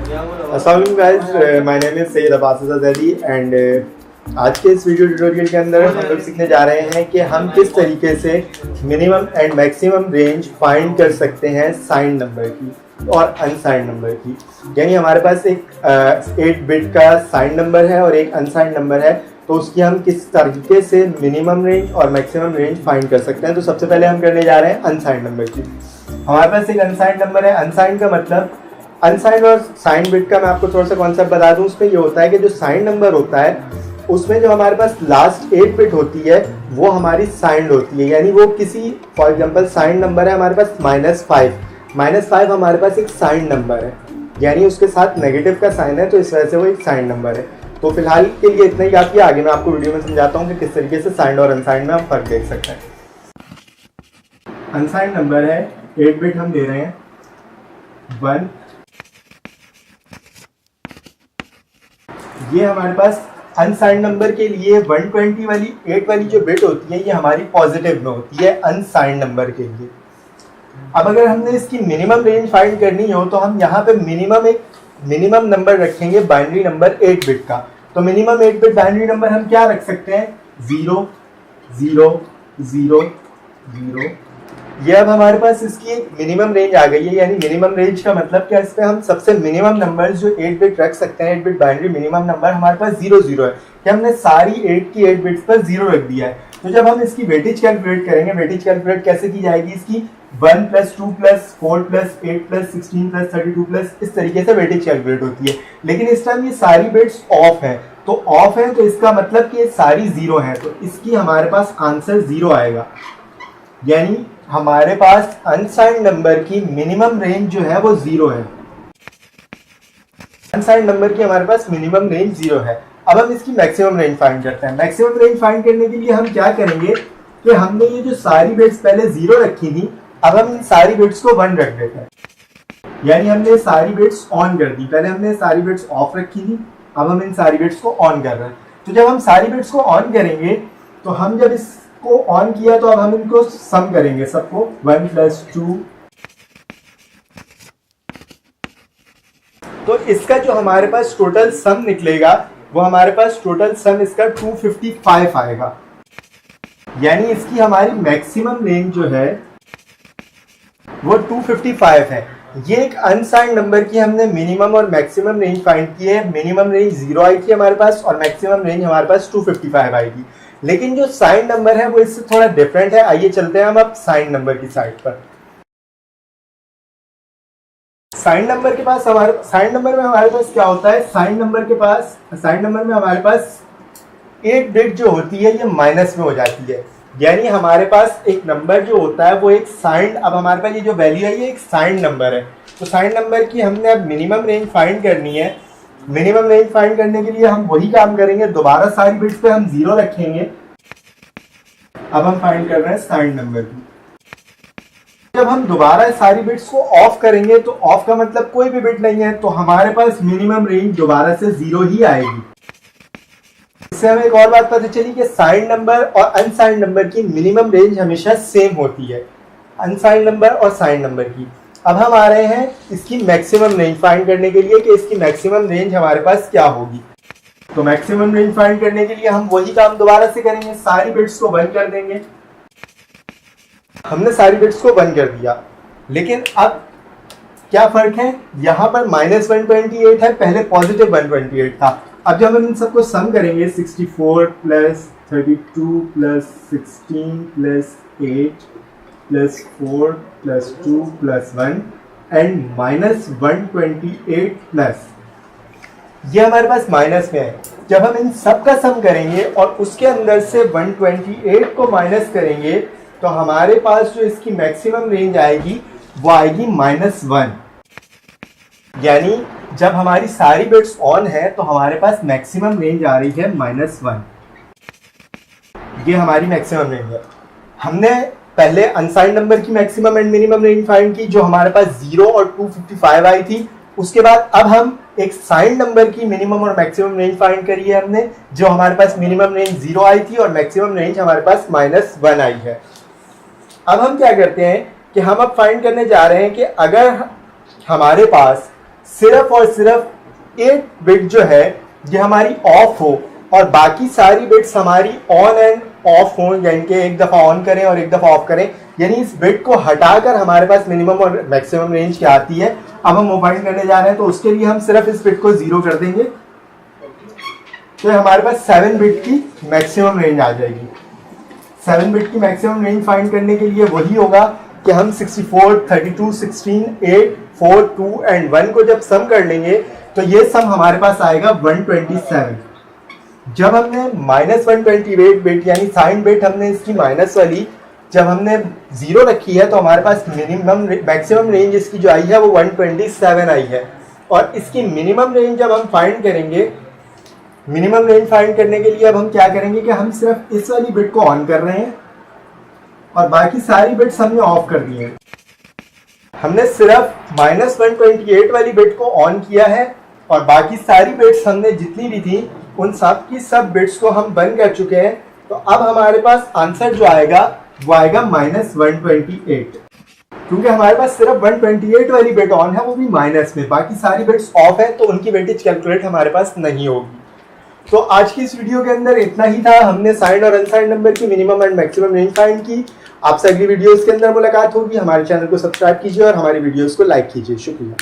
अस्सलाम guys, my name is Syed Abbas Ali and आज के इस वीडियो ट्यूटोरियल के अंदर हम लोग सीखने जा रहे हैं कि हम किस तरीके से minimum and maximum range find कर सकते हैं साइन नंबर की और अनसाइन नंबर की। यानी हमारे पास एक 8 बिट का साइन नंबर है और एक अनसाइन नंबर है, तो उसकी हम किस तरीके से मिनिमम रेंज और मैक्सिमम रेंज फाइंड कर सकते हैं। तो सबसे पहले हम करने जा रहे हैं अनसाइन नंबर की। हमारे पास एक अनसाइन नंबर है। अनसाइन का मतलब, अनसाइन और साइन बिट का मैं आपको थोड़ा सा कॉन्सेप्ट बता दूं। उसमें ये होता है कि जो साइन नंबर होता है उसमें जो हमारे पास लास्ट 8 बिट होती है वो हमारी साइंड होती है। यानी वो किसी, फॉर एग्जांपल साइन नंबर है हमारे पास -5 हमारे पास एक साइन नंबर है, यानी उसके साथ नेगेटिव का साइन है, तो इस वजह से वो एक साइन नंबर है। तो फिलहाल के लिए इतना ही काफी। आगे मैं आपको वीडियो में समझाता हूँ कि किस तरीके से साइंड और अनसाइंड में हम फर्क देख सकते हैं। अनसाइंड नंबर है 8 बिट, हम दे रहे हैं 1। ये हमारे पास अनसाइंड नंबर के लिए 120 वाली 8 वाली जो बिट होती है ये हमारी पॉजिटिव में होती है अनसाइंड नंबर के लिए। अब अगर हमने इसकी मिनिमम रेंज फाइंड करनी हो तो हम यहाँ पे मिनिमम नंबर रखेंगे, बाइनरी नंबर 8 बिट का। तो मिनिमम 8 बिट बाइनरी नंबर हम क्या रख सकते हैं? 0 0 0 0। ये अब हमारे पास इसकी एक मिनिमम रेंज आ गई है। यानी मिनिमम रेंज का मतलब क्या, इसमें हम सबसे मिनिमम नंबर जो 8 बिट रख सकते हैं, 8 बिट बाइनरी मिनिमम नंबर हमारे पास 0 0 है कि हमने सारी 8 की 8 बिट्स पर 0 रख दिया है। तो जब हम इसकी वेटेज कैलकुलेट करेंगे, वेटेज कैलकुलेट कैसे की जाएगी इसकी? 1 + 2 + 4 + 8 + 16 + 32 इस तरीके से वेटेज कैलकुलेट होती है। लेकिन इस टाइम ये सारी बिट्स ऑफ है, तो ऑफ है तो इसका मतलब कि ये सारी 0 है, तो इसकी हमारे पास आंसर 0 आएगा। यानी हमारे पास अनसाइंड नंबर की मिनिमम रेंज जो है वो 0 है। अनसाइंड नंबर की हमारे पास मिनिमम रेंज 0 है। अब हम इसकी मैक्सिमम रेंज फाइंड करते हैं। मैक्सिमम रेंज फाइंड करने के लिए हम क्या करेंगे कि हमने ये जो सारी बिट्स पहले 0 रखी थी, अब हम इन सारी बिट्स को 1 रख देते हैं। यानी हमने सारी बिट्स ऑन कर दी। पहले हमने सारी बिट्स ऑफ रखी थी, अब हम इन सारी बिट्स को ऑन कर रहे हैं। तो जब हम सारी बिट्स को ऑन करेंगे तो हम जब इसको ऑन किया तो अब हम इनको सम करेंगे सबको। 1 + 2, तो इसका जो हमारे पास टोटल सम निकलेगा वो हमारे पास टोटल सम इसका 255 आएगा। यानी इसकी हमारी मैक्सिमम रेंज जो है वो 255 है। ये एक अनसाइंड नंबर की हमने मिनिमम और मैक्सिमम रेंज फाइंड की है। मिनिमम रेंज 0 आई थी हमारे पास और मैक्सिमम रेंज हमारे पास 255 आई थी। लेकिन जो साइन नंबर है वो इससे थोड़ा डिफरेंट है। आइए चलते हैं हम अब साइन नंबर की साइड पर। साइन नंबर में हमारे पास क्या होता है? साइन नंबर में हमारे पास 8 बिट जो होती है ये माइनस में हो जाती है। यानी हमारे पास एक नंबर जो होता है वो एक साइन, अब हमारे पास ये जो वैल्यू है ये एक साइन नंबर है। तो साइन नंबर की हमने अब मिनिमम रेंज फाइंड करनी है। मिनिमम रेंज फाइंड करने के लिए हम वही काम करेंगे, दोबारा सारी बिट्स पे हम 0 रखेंगे। अब हम फाइंड कर रहे हैं साइन नंबर की। जब हम दोबारा सारी बिट्स को ऑफ करेंगे तो ऑफ का मतलब कोई भी बिट नहीं है, तो हमारे पास मिनिमम रेंज दोबारा से 0 ही आएगी। इससे हमें एक और बात पता चली कि साइन नंबर और अनसाइंड नंबर की मिनिमम रेंज हमेशा सेम होती है, अनसाइंड नंबर और साइन नंबर की। अब हम आ रहे हैं इसकी मैक्सिमम रेंज फाइंड करने के लिए कि इसकी मैक्सिमम रेंज हमारे पास क्या होगी। तो मैक्सिमम रेंज फाइंड करने के लिए हम वही काम दोबारा से करेंगे, सारी बिट्स को बंद कर देंगे। हमने सारी बिट्स को बंद कर दिया, लेकिन अब क्या फर्क है? यहाँ पर -128 है, पहले पॉजिटिव 128 था। अब जब हम इन सबको सम करेंगे, 64 + 32 + 16 + 8 + 4 + 2 + 1 एंड -128 प्लस, ये हमारे पास माइनस में है। जब हम इन सब का सम करेंगे और उसके अंदर से 128 को माइनस करेंगे तो हमारे पास जो इसकी मैक्सिमम रेंज आएगी वो आएगी -1। यानी जब हमारी सारी बिट्स ऑन है तो हमारे पास मैक्सिमम रेंज आ रही है -1। ये हमारी मैक्सिमम रेंज है। हमने पहले अनसाइंड नंबर की maximum and minimum range find की जो हमारे पास 0 और 255 आई थी। उसके बाद अब हम एक साइन नंबर की मिनिमम और मैक्सिमम रेंज फाइंड करी है हमने, जो हमारे पास मिनिमम रेंज 0 आई थी और मैक्सिमम रेंज हमारे पास -1 आई है। अब हम क्या करते हैं कि हम अब फाइंड करने जा रहे हैं कि अगर हमारे पास सिर्फ और सिर्फ 8 बिट जो है ये हमारी ऑफ हो और बाकी सारी बिट्स हमारी ऑन एंड ऑफ हो, यानी कि एक दफ़ा ऑन करें और एक दफ़ा ऑफ करें, यानी इस बिट को हटाकर हमारे पास मिनिमम और मैक्सिमम रेंज क्या आती है। अब हम ओपन करने जा रहे हैं तो उसके लिए हम सिर्फ इस बिट को 0 कर देंगे, तो हमारे पास 7 बिट की मैक्सिमम रेंज आ जाएगी। 7 बिट की मैक्सिमम रेंज फाइंड करने के लिए वही होगा कि हम 64, 32, 16, 8, 4, 2 एंड 1 को जब सम कर लेंगे तो ये सम हमारे पास आएगा 127। जब हमने -128 बिट यानी साइन बिट हमने इसकी माइनस वाली जब हमने 0 रखी है तो हमारे पास मिनिमम मैक्सिमम रेंज इसकी जो आई है वो 127 आई है। और इसकी मिनिमम रेंज जब हम फाइंड करेंगे, मिनिमम रेंज फाइंड करने के लिए अब हम क्या करेंगे कि हम सिर्फ इस वाली बिट को ऑन कर रहे हैं और बाकी सारी बिट्स हमने ऑफ कर दी है। हमने सिर्फ -128 वाली बिट को ऑन किया है और बाकी सारी बिट्स हमने जितनी भी थी उन सब की सब बिट्स को हम बंद कर चुके हैं। तो अब हमारे पास आंसर जो आएगा वो आएगा -128, क्योंकि हमारे पास सिर्फ 128 वाली बिट ऑन है, वो भी माइनस में, बाकी सारी बिट्स ऑफ है तो उनकी वेटेज कैलकुलेट हमारे पास नहीं होगी। तो आज की इस वीडियो के अंदर इतना ही था। हमने साइंड और अनसाइंड नंबर की minimum and maximum range find की। आपसे अगली वीडियोस के अंदर मुलाकात होगी। हमारे चैनल को सब्सक्राइब कीजिए और हमारी वीडियोस को लाइक कीजिए। शुक्रिया।